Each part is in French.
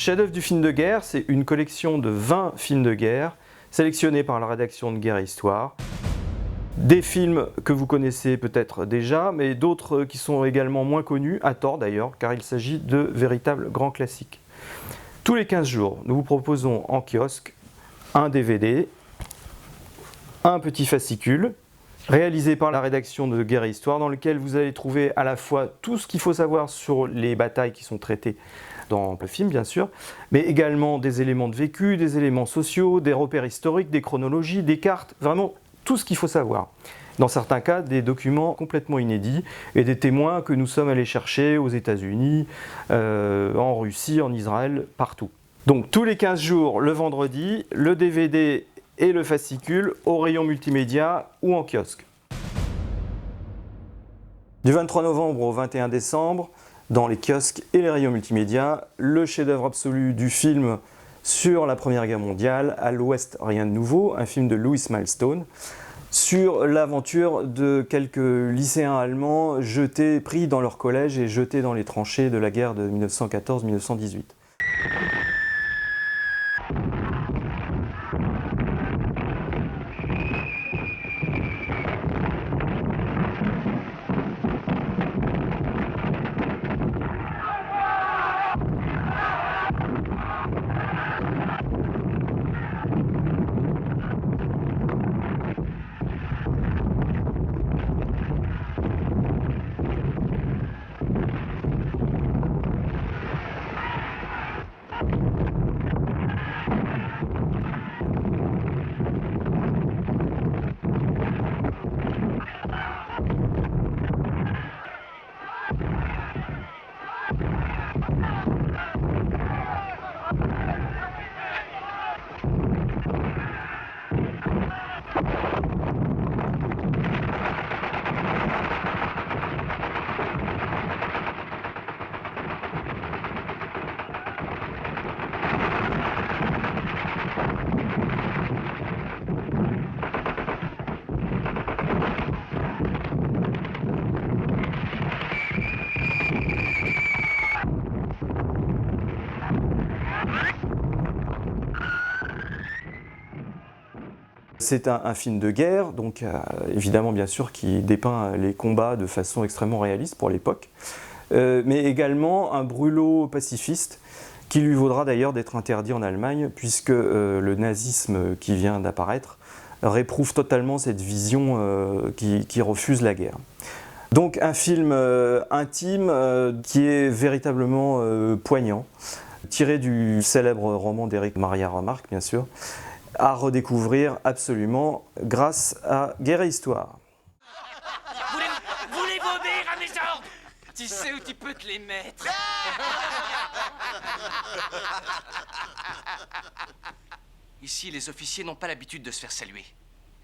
Chef-d'œuvre du film de guerre, c'est une collection de 20 films de guerre sélectionnés par la rédaction de Guerre et Histoire. Des films que vous connaissez peut-être déjà, mais d'autres qui sont également moins connus, à tort d'ailleurs, car il s'agit de véritables grands classiques. Tous les 15 jours, nous vous proposons en kiosque un DVD, un petit fascicule, réalisé par la rédaction de Guerre et Histoire, dans lequel vous allez trouver à la fois tout ce qu'il faut savoir sur les batailles qui sont traitées dans le film, bien sûr, mais également des éléments de vécu, des éléments sociaux, des repères historiques, des chronologies, des cartes, vraiment tout ce qu'il faut savoir. Dans certains cas, des documents complètement inédits et des témoins que nous sommes allés chercher aux États-Unis, en Russie, en Israël, partout. Donc tous les 15 jours, le vendredi, le DVD et le fascicule au rayon multimédia ou en kiosque. Du 23 novembre au 21 décembre, dans les kiosques et les rayons multimédia, le chef-d'œuvre absolu du film sur la Première Guerre mondiale, À l'Ouest, rien de nouveau, un film de Louis Milestone, sur l'aventure de quelques lycéens allemands pris dans leur collège et jetés dans les tranchées de la guerre de 1914-1918. C'est un film de guerre, donc évidemment bien sûr qui dépeint les combats de façon extrêmement réaliste pour l'époque, mais également un brûlot pacifiste qui lui vaudra d'ailleurs d'être interdit en Allemagne puisque le nazisme qui vient d'apparaître réprouve totalement cette vision qui refuse la guerre. Donc un film intime qui est véritablement poignant, tiré du célèbre roman d'Éric Maria Remarque bien sûr, à redécouvrir absolument grâce à Guerre et Histoire. Voulez vomir à mes ordres? Tu sais où tu peux te les mettre. Ici, les officiers n'ont pas l'habitude de se faire saluer.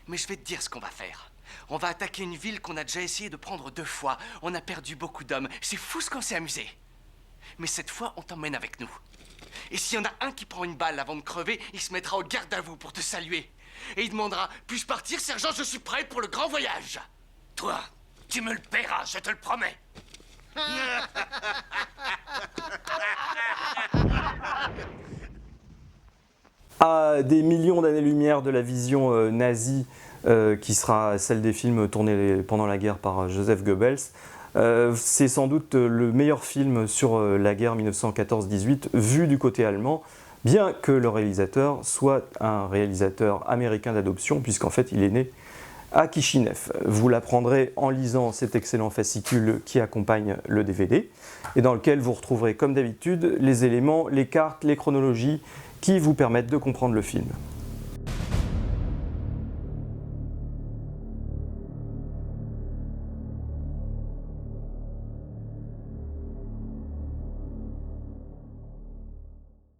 Mais je vais te dire ce qu'on va faire. On va attaquer une ville qu'on a déjà essayé de prendre 2 fois. On a perdu beaucoup d'hommes. C'est fou ce qu'on s'est amusé. Mais cette fois, on t'emmène avec nous. Et s'il y en a un qui prend une balle avant de crever, il se mettra au garde à vous pour te saluer. Et il demandera « Puis-je partir, sergent? Je suis prêt pour le grand voyage !» Toi, tu me le paieras, je te le promets. À des millions d'années-lumière de la vision nazie qui sera celle des films tournés pendant la guerre par Joseph Goebbels, c'est sans doute le meilleur film sur la guerre 1914-18 vu du côté allemand, bien que le réalisateur soit un réalisateur américain d'adoption, puisqu'en fait il est né à Kishinev. Vous l'apprendrez en lisant cet excellent fascicule qui accompagne le DVD, et dans lequel vous retrouverez comme d'habitude les éléments, les cartes, les chronologies qui vous permettent de comprendre le film.